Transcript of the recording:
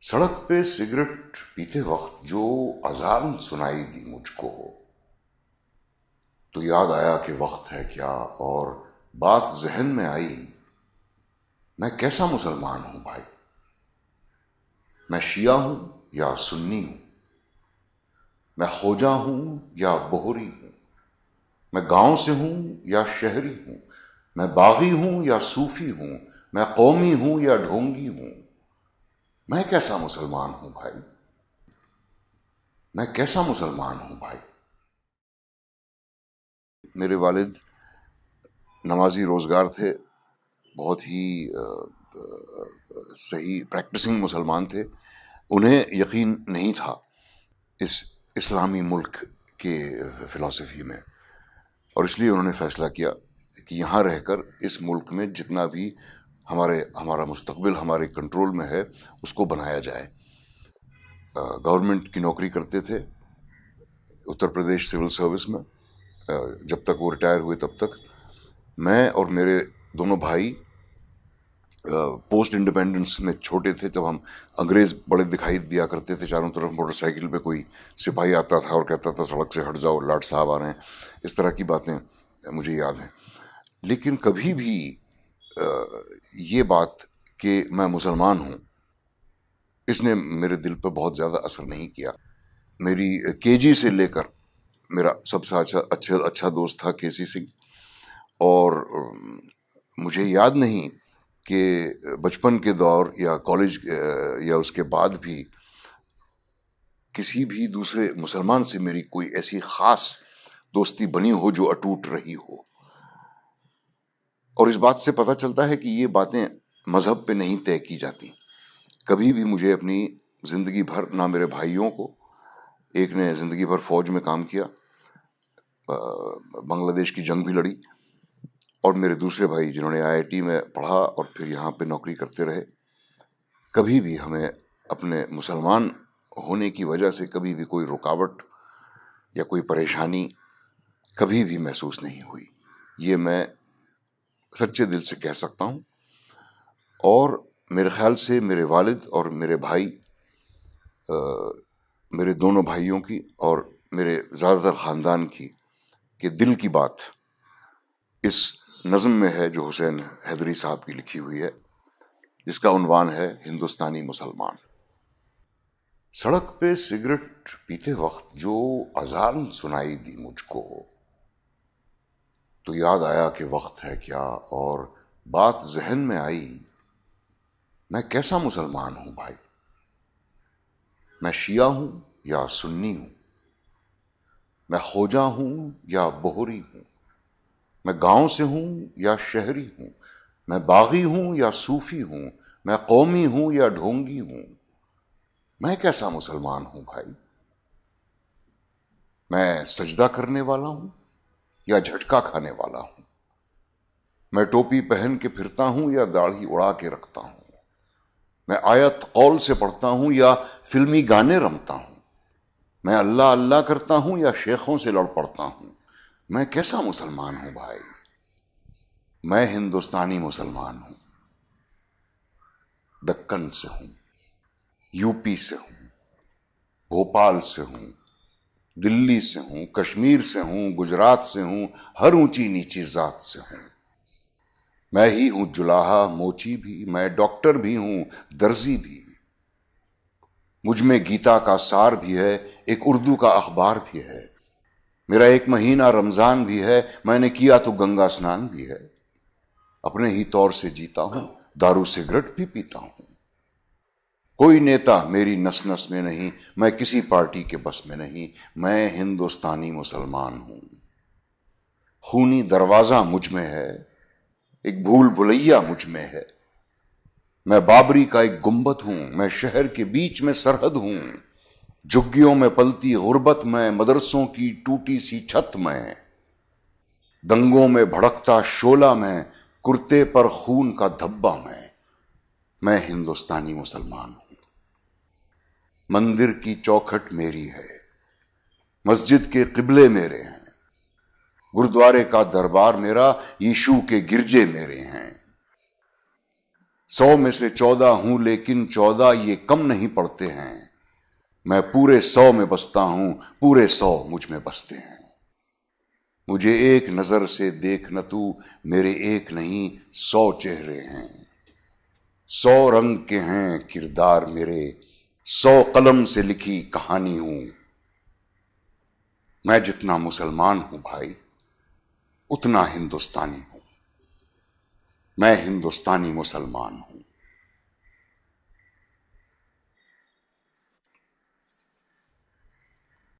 सड़क पे सिगरेट पीते वक्त जो अजान सुनाई दी मुझको, तो याद आया कि वक्त है क्या, और बात जहन में आई, मैं कैसा मुसलमान हूं भाई। मैं शिया हूं या सुन्नी हूं, मैं खोजा हूं या बोहरी हूं, मैं गांव से हूं या शहरी हूं, मैं बागी हूं या सूफी हूं, मैं कौमी हूं या ढोंगी हूं। मैं कैसा मुसलमान हूं भाई, मैं कैसा मुसलमान हूं भाई। मेरे वालिद नमाजी रोजगार थे, बहुत ही सही प्रैक्टिसिंग मुसलमान थे। उन्हें यकीन नहीं था इस इस्लामी मुल्क के फिलॉसफी में, और इसलिए उन्होंने फैसला किया कि यहाँ रहकर इस मुल्क में जितना भी हमारा मुस्तकबिल हमारे कंट्रोल में है उसको बनाया जाए। गवर्नमेंट की नौकरी करते थे उत्तर प्रदेश सिविल सर्विस में। जब तक वो रिटायर हुए तब तक मैं और मेरे दोनों भाई पोस्ट इंडिपेंडेंस में छोटे थे, जब हम अंग्रेज बड़े दिखाई दिया करते थे चारों तरफ, मोटरसाइकिल पे कोई सिपाही आता था और कहता था सड़क से हट जाओ, लाट साहब आ रहे हैं। इस तरह की बातें मुझे याद हैं। लेकिन कभी भी ये बात कि मैं मुसलमान हूँ, इसने मेरे दिल पर बहुत ज़्यादा असर नहीं किया। मेरी केजी से लेकर मेरा सबसे अच्छा दोस्त था केसी सिंह, और मुझे याद नहीं कि बचपन के दौर या कॉलेज या उसके बाद भी किसी भी दूसरे मुसलमान से मेरी कोई ऐसी खास दोस्ती बनी हो जो अटूट रही हो। और इस बात से पता चलता है कि ये बातें मजहब पे नहीं तय की जाती। कभी भी मुझे अपनी जिंदगी भर, ना मेरे भाइयों को, एक ने जिंदगी भर फौज में काम किया, बांग्लादेश की जंग भी लड़ी, और मेरे दूसरे भाई जिन्होंने आईआईटी में पढ़ा और फिर यहाँ पे नौकरी करते रहे, कभी भी हमें अपने मुसलमान होने की वजह से कभी भी कोई रुकावट या कोई परेशानी कभी भी महसूस नहीं हुई। ये मैं सच्चे दिल से कह सकता हूँ। और मेरे ख्याल से मेरे वालिद और मेरे भाई, मेरे दोनों भाइयों की और मेरे ज़्यादातर ख़ानदान की, कि दिल की बात इस नज़म में है जो हुसैन हैदरी साहब की लिखी हुई है, जिसका उन्वान है हिंदुस्तानी मुसलमान। सड़क पे सिगरेट पीते वक्त जो अजान सुनाई दी मुझको, तो याद आया कि वक्त है क्या, और बात जहन में आई, मैं कैसा मुसलमान हूं भाई। मैं शिया हूं या सुन्नी हूं, मैं खोजा हूं या बोहरी हूं, मैं गांव से हूं या शहरी हूं, मैं बागी हूं या सूफी हूं, मैं कौमी हूं या ढोंगी हूं। मैं कैसा मुसलमान हूं भाई। मैं सजदा करने वाला हूं या झटका खाने वाला हूं, मैं टोपी पहन के फिरता हूं या दाढ़ी उड़ा के रखता हूं, मैं आयत कौल से पढ़ता हूं या फिल्मी गाने रमता हूं, मैं अल्लाह अल्लाह करता हूं या शेखों से लड़ पड़ता हूं। मैं कैसा मुसलमान हूं भाई। मैं हिंदुस्तानी मुसलमान हूं। दक्कन से हूं, यूपी से हूं, भोपाल से हूं, दिल्ली से हूं, कश्मीर से हूं, गुजरात से हूं, हर ऊंची नीची जात से हूं। मैं ही हूं जुलाहा मोची भी, मैं डॉक्टर भी हूं, दर्जी भी। मुझ में गीता का सार भी है, एक उर्दू का अखबार भी है। मेरा एक महीना रमजान भी है, मैंने किया तो गंगा स्नान भी है। अपने ही तौर से जीता हूं, दारू सिगरेट भी पीता हूं। कोई नेता मेरी नस नस में नहीं, मैं किसी पार्टी के बस में नहीं। मैं हिंदुस्तानी मुसलमान हूं। खूनी दरवाजा मुझ में है, एक भूल भुलैया मुझ में है। मैं बाबरी का एक गुंबद हूं, मैं शहर के बीच में सरहद हूं। झुग्गियों में पलती गुर्बत में, मदरसों की टूटी सी छत में, दंगों में भड़कता शोला में, कुर्ते पर खून का धब्बा में। मैं हिंदुस्तानी मुसलमान हूं। मंदिर की चौखट मेरी है, मस्जिद के किबले मेरे हैं, गुरुद्वारे का दरबार मेरा, यीशु के गिरजे मेरे हैं। 100 में से 14 हूं, लेकिन 14 ये कम नहीं पड़ते हैं। मैं पूरे 100 में बसता हूं, पूरे 100 मुझ में बसते हैं। मुझे एक नजर से देख न तू, मेरे एक नहीं 100 चेहरे हैं। 100 रंग के हैं किरदार मेरे, 100 कलम से लिखी कहानी हूं। मैं जितना मुसलमान हूं भाई, उतना हिंदुस्तानी हूं। मैं हिंदुस्तानी मुसलमान हूं।